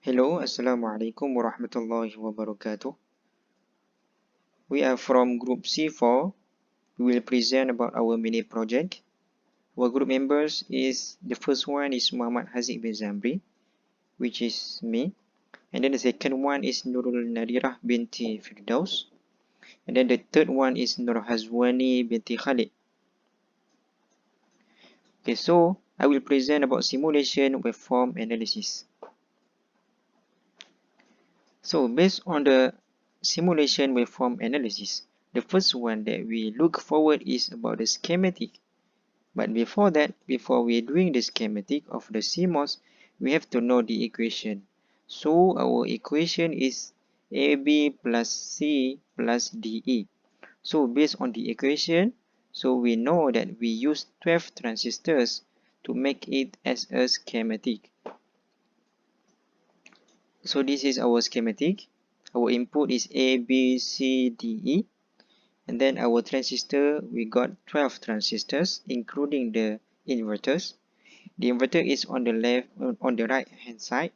Hello, Assalamualaikum warahmatullahi wabarakatuh. We are from group C-4. We will present about our mini project. Our group members is, the first one is Muhammad Haziq bin Zamri, which is me. And then the second one is Nurul Nadirah binti Firdaus. And then the third one is Nur Hazwani binti Khalid. Okay, so I will present about simulation waveform analysis. So based on the simulation waveform analysis, the first one that we look forward is about the schematic. But before that, before we're doing the schematic of the CMOS, we have to know the equation. So our equation is AB plus C plus DE. So based on the equation, so we know that we use 12 transistors to make it as a schematic. So this is our schematic. Our input is A, B, C, D, E. And then our transistor, we got 12 transistors, including the inverters. The inverter is on the left, on the right hand side.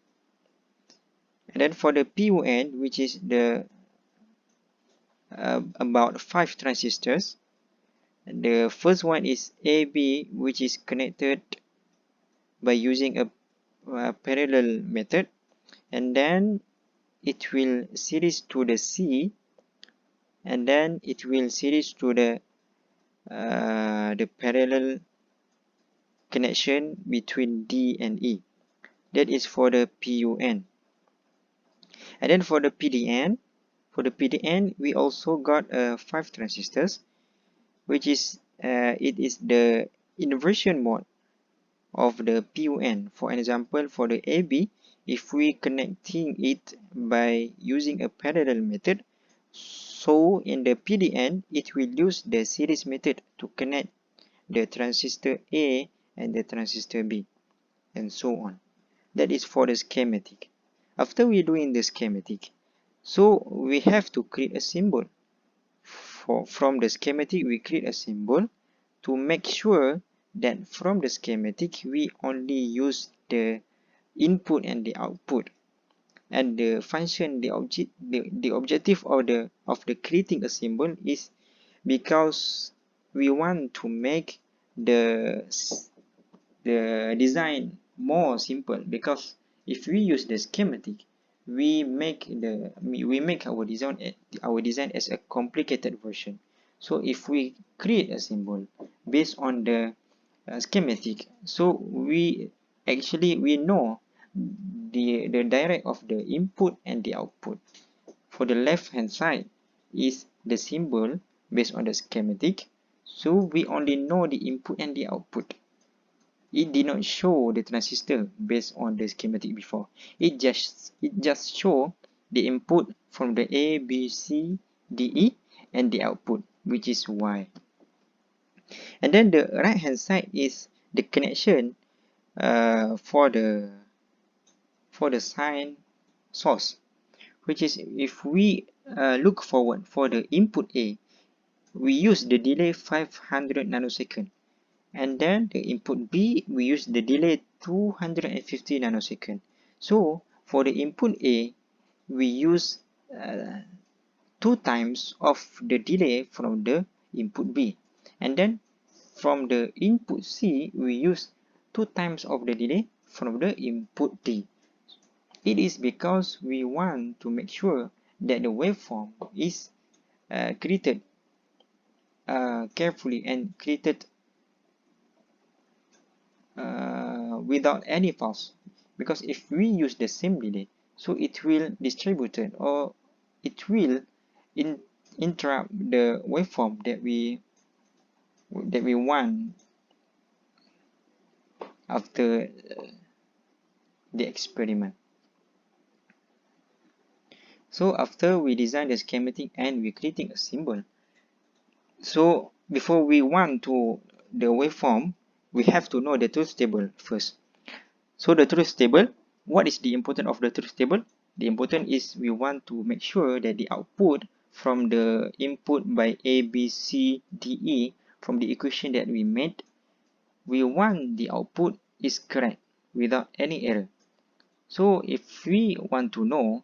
And then for the PUN, which is the about 5 transistors. The first one is AB, which is connected by using a parallel method. And then it will series to the C, and then it will series to the parallel connection between D and E. That is for the PUN. And then for the PDN, we also got 5 transistors, which is it is the inversion mode of the PUN. For example, for the AB, if we connecting it by using a parallel method, so in the PDN, it will use the series method to connect the transistor A and the transistor B, and so on. That is for the schematic. After we doing the schematic, so we have to create a symbol. From the schematic, we create a symbol to make sure that from the schematic, we only use the input and the output. And the function, the objective of the creating a symbol is because we want to make the design more simple. Because if we use the schematic, we make our design as a complicated version. So if we create a symbol based on the schematic, so we know the direct of the input and the output. For the left hand side is the symbol based on the schematic, so we only know the input and the output. It did not show the transistor based on the schematic before. It just show the input from the A, B, C, D, E, and the output, which is Y. And then the right hand side is the connection for the sine source, which is if we look forward for the input A, we use the delay 500 nanosecond. And then the input B, we use the delay 250 nanosecond. So for the input A, we use 2 times of the delay from the input B. And then from the input C, we use 2 times of the delay from the input D. It is because we want to make sure that the waveform is created carefully and created without any pulse. Because if we use the same delay, so it will distributed, or it will interrupt the waveform that we want after the experiment. So after we design the schematic and we creating a symbol, so before we want to the waveform, we have to know the truth table first. So the truth table, what is the importance of the truth table? The important is we want to make sure that the output from the input by A, B, C, D, E, from the equation that we made, we want the output is correct without any error. So if we want to know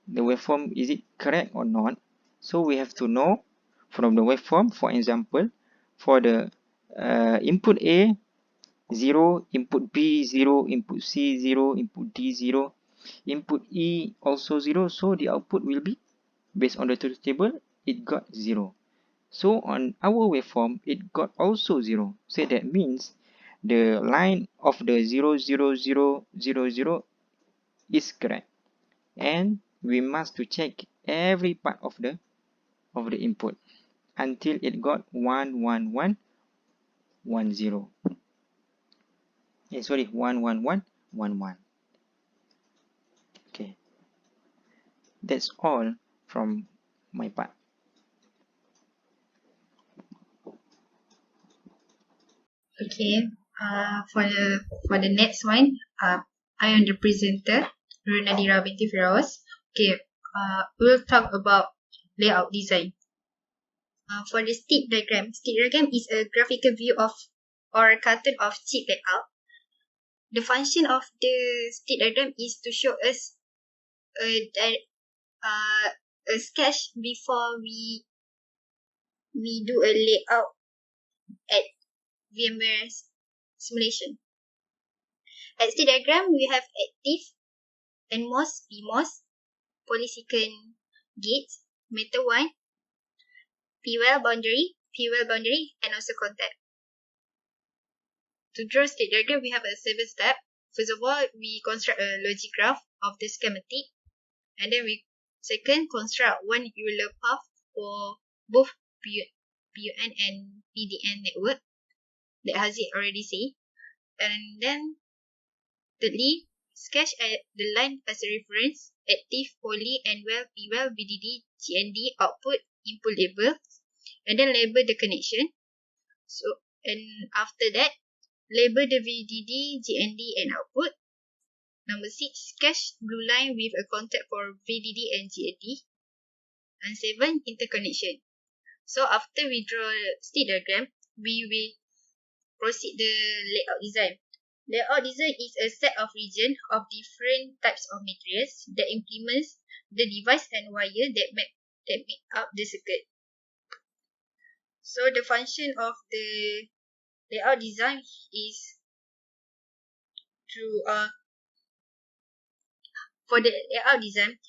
the waveform is it correct or not, so we have to know from the waveform. For example, for the input A 0, input B 0, input C 0, input D 0, input E also 0, so the output will be based on the truth table, it got 0. So on our waveform, it got also 0. So that means the line of the 0, 0, 0, 0, 0 is correct. And we must to check every part of the input until it got 1, 1, 1, 1, 0. Sorry, 1, 1, 1, 1, 1. Okay, that's all from my part. Okay. For the next one, I am the presenter, Runadira binti Firoz. Okay. We'll talk about layout design. For the stick diagram is a graphical view of or a cartoon of chip layout. The function of the stick diagram is to show us a sketch before we do a layout at VMware simulation. At stick diagram, we have active NMOS, PMOS, polysilicon gates, metal one, P-well boundary, and also contact. To draw state diagram, we have a 7 step. First of all, we construct a logic graph of the schematic, and then we second construct one Euler path for both PUN and PDN network that Haziq already said. And then thirdly, sketch the line as a reference, active, poly, and well, P-well, VDD, GND, output, input label, and then label the connection. So, and after that, label the VDD, GND, and output. Number 6, sketch blue line with a contact for VDD and GND. And 7, interconnection. So after we draw state diagram, we will proceed the layout design. Layout design is a set of region of different types of materials that implements the device and wire that make up the circuit. So the function of the layout design is to for the layout design,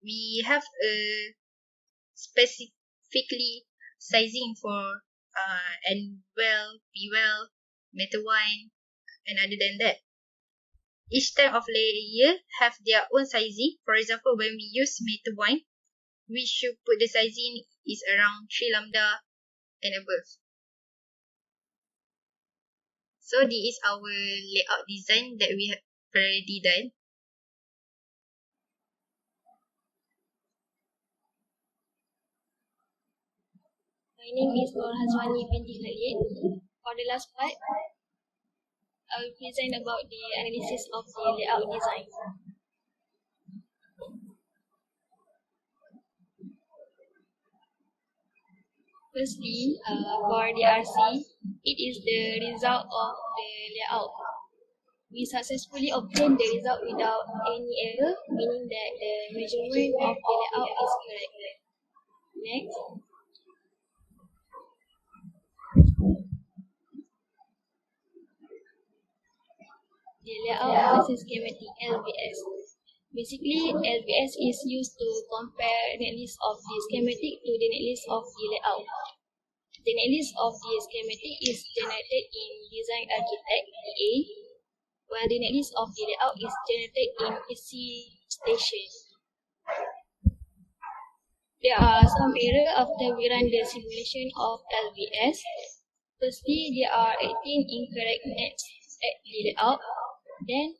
we have a specifically sizing for N-well, P-well, metal one, and other than that. Each type of layer have their own sizing. For example, when we use metal one, we should put the sizing is around 3 lambda and above. So this is our layout design that we have already done. My name is Nur Hazwani binti Khalid. For the last part, I will present about the analysis of the layout design. Firstly, for the RC, it is the result of the layout. We successfully obtained the result without any error, meaning that the measurement of the layout is correct. Next, the layout versus schematic LVS. Basically, LVS is used to compare the netlist of the schematic to the netlist of the layout. The netlist of the schematic is generated in Design Architect DA, while the netlist of the layout is generated in AC Station. There are some errors after we run the simulation of LVS. Firstly, there are 18 incorrect nets at the layout, then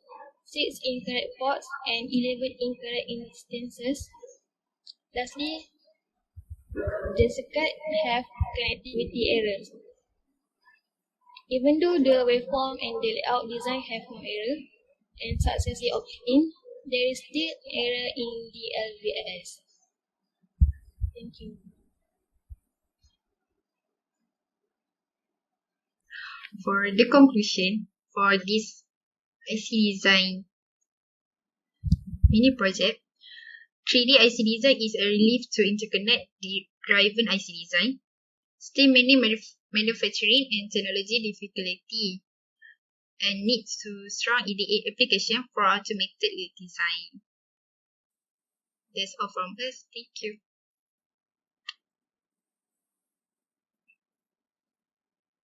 6 incorrect ports and 11 incorrect instances. Lastly, the circuit have connectivity errors. Even though the waveform and the layout design have no error and successfully obtained, there is still error in the LVS. Thank you. For the conclusion for this IC design mini project. 3D IC design is a relief to interconnect-driven IC design. Still many manufacturing and technology difficulty and needs to strong EDA application for automated design. That's all from us. Thank you.